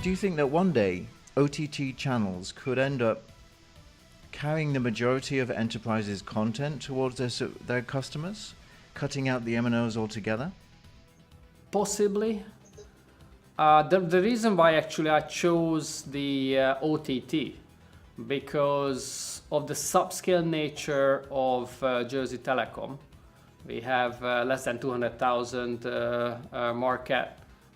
Do you think that one day OTT channels could end up carrying the majority of enterprises' content towards their customers, cutting out the MNOs altogether? Possibly. The reason why actually I chose the OTT, because of the subscale nature of Jersey Telecom. We have less than 200,000 market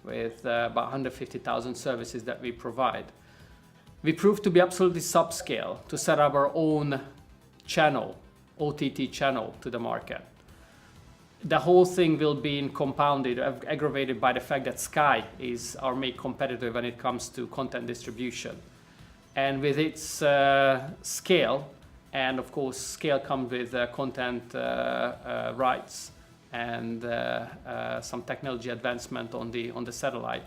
with about 150,000 services that we provide. We proved to be absolutely subscale to set up our own channel, OTT channel to the market. The whole thing will be compounded, aggravated by the fact that Sky is our main competitor when it comes to content distribution. And with its scale, and of course scale comes with content rights and some technology advancement on the satellite,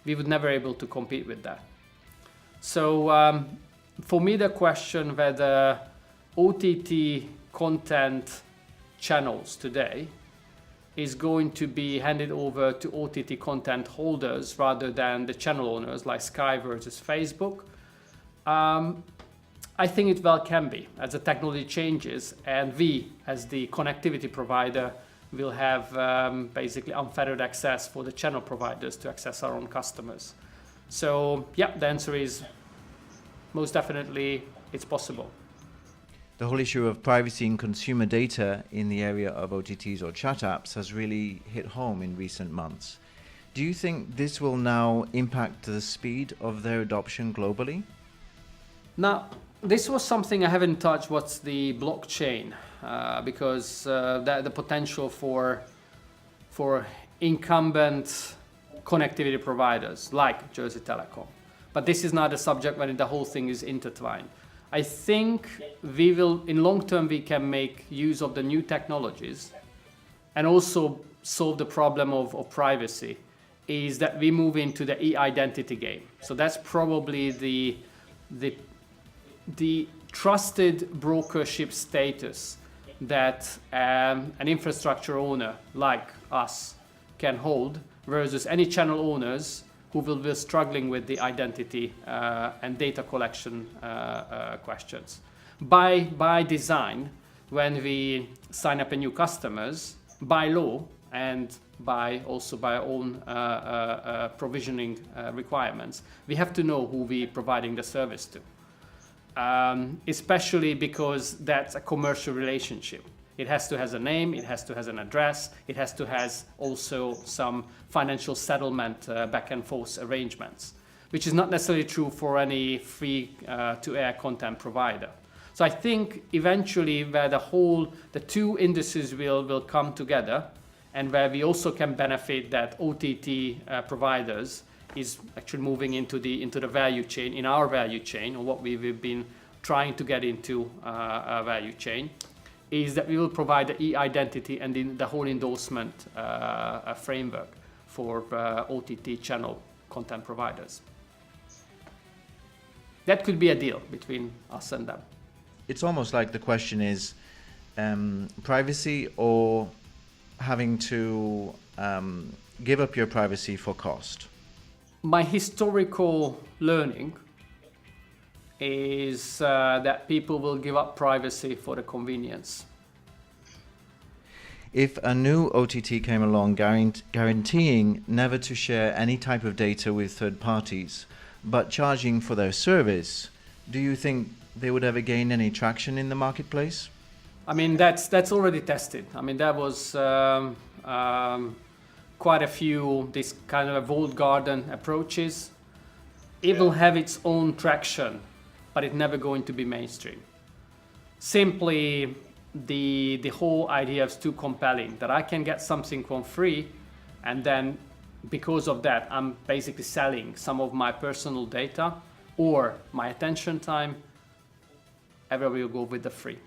we would never able to compete with that. So for me, the question whether OTT content channels today is going to be handed over to OTT content holders rather than the channel owners like Sky versus Facebook, I think it well can be as the technology changes, and we as the connectivity provider will have basically unfettered access for the channel providers to access our own customers. So yeah, the answer is most definitely it's possible. The whole issue of privacy and consumer data in the area of OTTs or chat apps has really hit home in recent months. Do you think this will now impact the speed of their adoption globally? Now, this was something I haven't touched, what's the blockchain, because the potential for incumbent connectivity providers like Jersey Telecom. But this is not a subject when the whole thing is intertwined. I think we will, in long term, we can make use of the new technologies and also solve the problem of privacy, is that we move into the e-identity game. So that's probably the trusted brokership status that an infrastructure owner like us can hold versus any channel owners who will be struggling with the identity and data collection questions. By design, when we sign up a new customers, by law and by our own provisioning requirements, we have to know who we're providing the service to. Especially because that's a commercial relationship. It has to have a name, it has to have an address, it has to have also some financial settlement back and forth arrangements, which is not necessarily true for any free to air content provider. So I think eventually where the two industries will come together, and where we also can benefit that OTT providers is actually moving into the value chain, in our value chain, or what we've been trying to get into a value chain, is that we will provide the e-identity and the whole endorsement framework for OTT channel content providers. That could be a deal between us and them. It's almost like the question is privacy or having to give up your privacy for cost. My historical learning is that people will give up privacy for the convenience. If a new OTT came along guaranteeing never to share any type of data with third parties, but charging for their service, do you think they would ever gain any traction in the marketplace? I mean, that's already tested. I mean, there was quite a few this kind of walled garden approaches. It will have its own traction, but it's never going to be mainstream. Simply, the whole idea is too compelling, that I can get something for free, and then because of that, I'm basically selling some of my personal data or my attention time. Everybody will go with the free.